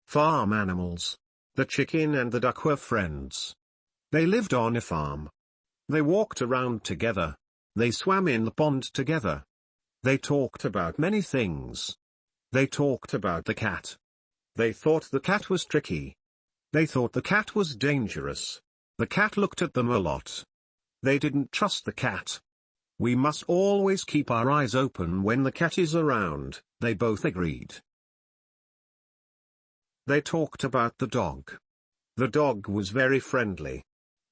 Farm animals. The chicken and the duck were friends. They lived on a farm. They walked around together. They swam in the pond together. They talked about many things. They talked about the cat. They thought the cat was tricky. They thought the cat was dangerous. The cat looked at them a lot. They didn't trust the cat. We must always keep our eyes open when the cat is around, they both agreed. They talked about the dog. The dog was very friendly.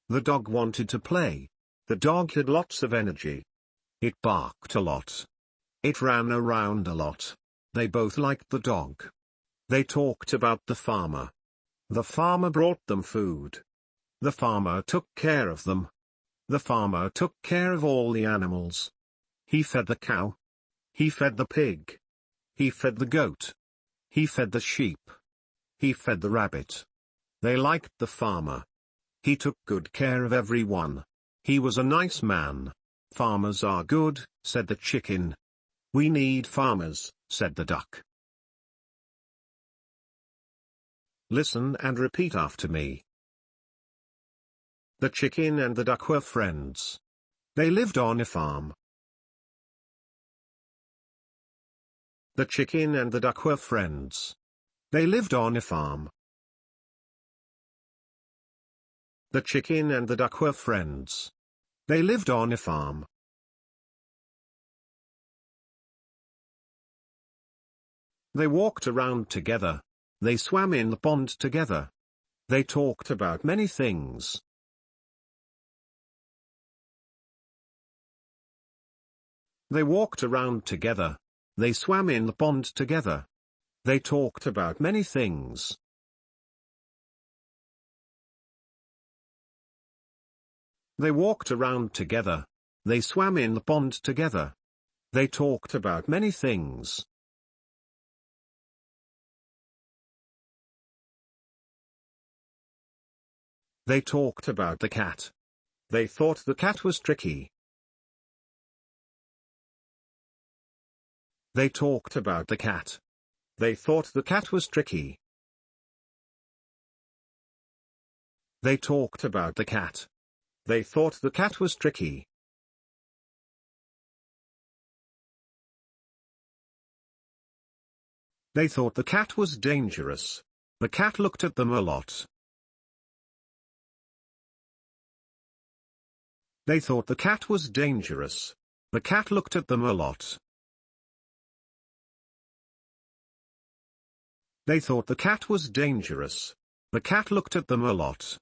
The dog wanted to play. The dog had lots of energy. It barked a lot. It ran around a lot. They both liked the dog. They talked about the farmer. The farmer brought them food. The farmer took care of them. The farmer took care of all the animals. He fed the cow. He fed the pig. He fed the goat. He fed the sheep. He fed the rabbit. They liked the farmer. He took good care of everyone. He was a nice man. Farmers are good, said the chicken. We need farmers, said the duck. Listen and repeat after me. The chicken and the duck were friends. They lived on a farm. The chicken and the duck were friends. They lived on a farm. The chicken and the duck were friends. They lived on a farm. They walked around together. They swam in the pond together. They talked about many things. They walked around together. They swam in the pond together. They talked about many things. They walked around together. They swam in the pond together. They talked about many things. They talked about the cat. They thought the cat was tricky. They talked about the cat. They thought the cat was tricky. They talked about the cat. They thought the cat was tricky. They thought the cat was dangerous. The cat looked at them a lot. They thought the cat was dangerous. The cat looked at them a lot. They thought the cat was dangerous. The cat looked at them a lot.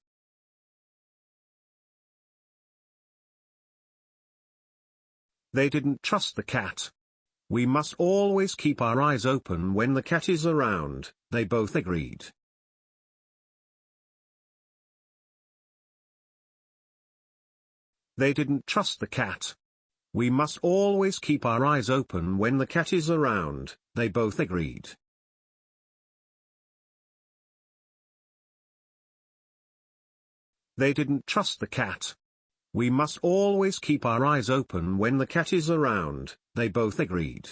They didn't trust the cat. We must always keep our eyes open when the cat is around, they both agreed. They didn't trust the cat. We must always keep our eyes open when the cat is around, they both agreed. They didn't trust the cat. We must always keep our eyes open when the cat is around, they both agreed.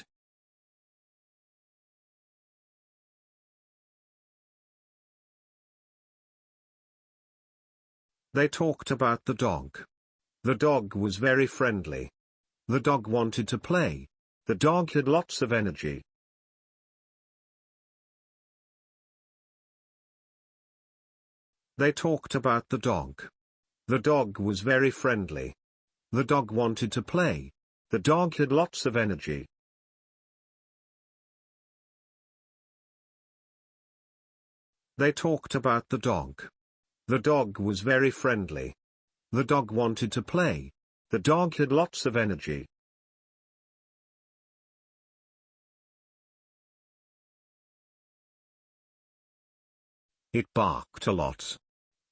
They talked about the dog. The dog was very friendly. The dog wanted to play. The dog had lots of energy. They talked about the dog. The dog was very friendly. The dog wanted to play. The dog had lots of energy. They talked about the dog. The dog was very friendly. The dog wanted to play. The dog had lots of energy. It barked a lot.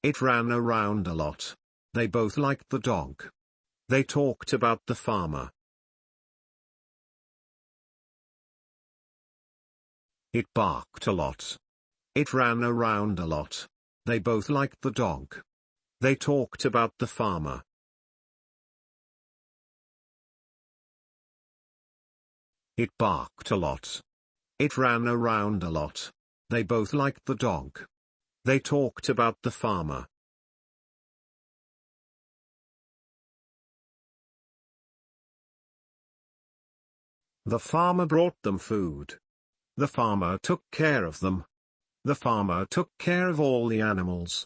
It ran around a lot. They both liked the dog. They talked about the farmer. It barked a lot. It ran around a lot. They both liked the dog. They talked about the farmer. It barked a lot. It ran around a lot. They both liked the dog. They talked about the farmer. The farmer brought them food. The farmer took care of them. The farmer took care of all the animals.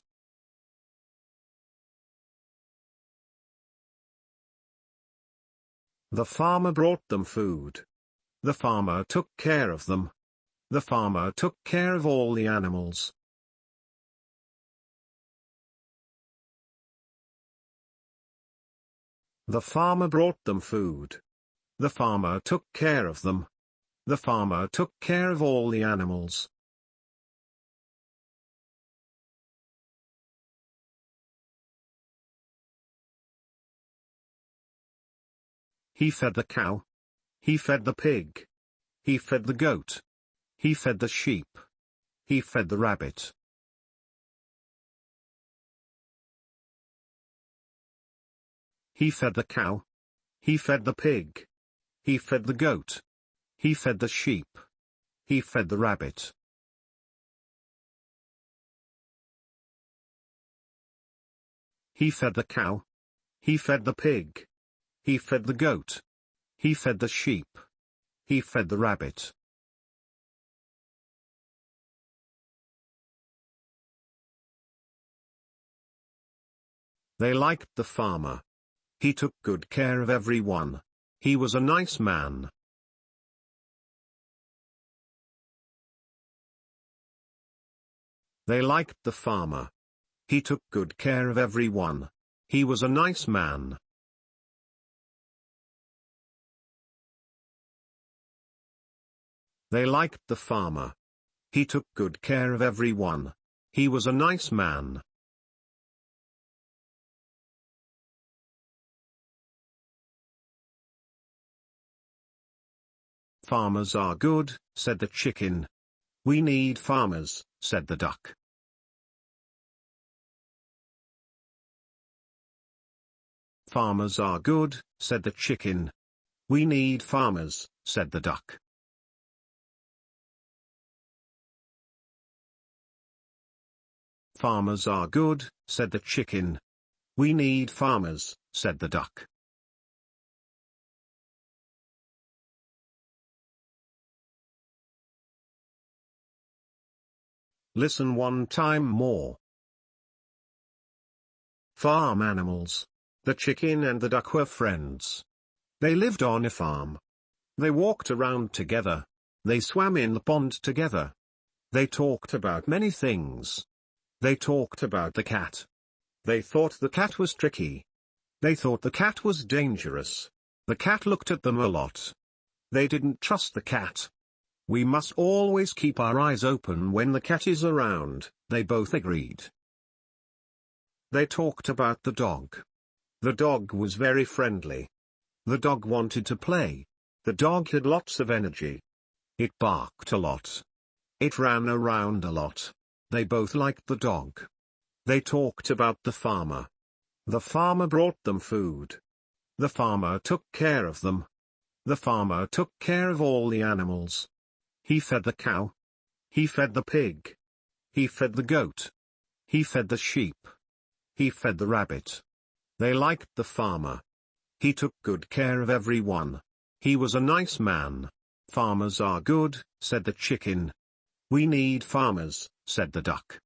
The farmer brought them food. The farmer took care of them. The farmer took care of all the animals. The farmer brought them food. The farmer took care of them. The farmer took care of all the animals. He fed the cow. He fed the pig. He fed the goat. He fed the sheep. He fed the rabbit. He fed the cow. He fed the pig. He fed the goat. He fed the sheep. He fed the rabbit. He fed the cow. He fed the pig. He fed the goat. He fed the sheep. He fed the rabbit. They liked the farmer. He took good care of everyone. He was a nice man. They liked the farmer. He took good care of everyone. He was a nice man. They liked the farmer. He took good care of everyone. He was a nice man. Farmers are good, said the chicken. We need farmers, said the duck. Farmers are good, said the chicken. We need farmers, said the duck. Farmers are good, said the chicken. We need farmers, said the duck. Listen one time more. Farm animals. The chicken and the duck were friends. They lived on a farm. They walked around together. They swam in the pond together. They talked about many things. They talked about the cat. They thought the cat was tricky. They thought the cat was dangerous. The cat looked at them a lot. They didn't trust the cat. We must always keep our eyes open when the cat is around, they both agreed. They talked about the dog. The dog was very friendly. The dog wanted to play. The dog had lots of energy. It barked a lot. It ran around a lot. They both liked the dog. They talked about the farmer. The farmer brought them food. The farmer took care of them. The farmer took care of all the animals. He fed the cow. He fed the pig. He fed the goat. He fed the sheep. He fed the rabbit. They liked the farmer. He took good care of everyone. He was a nice man. Farmers are good, said the chicken. We need farmers, said the duck.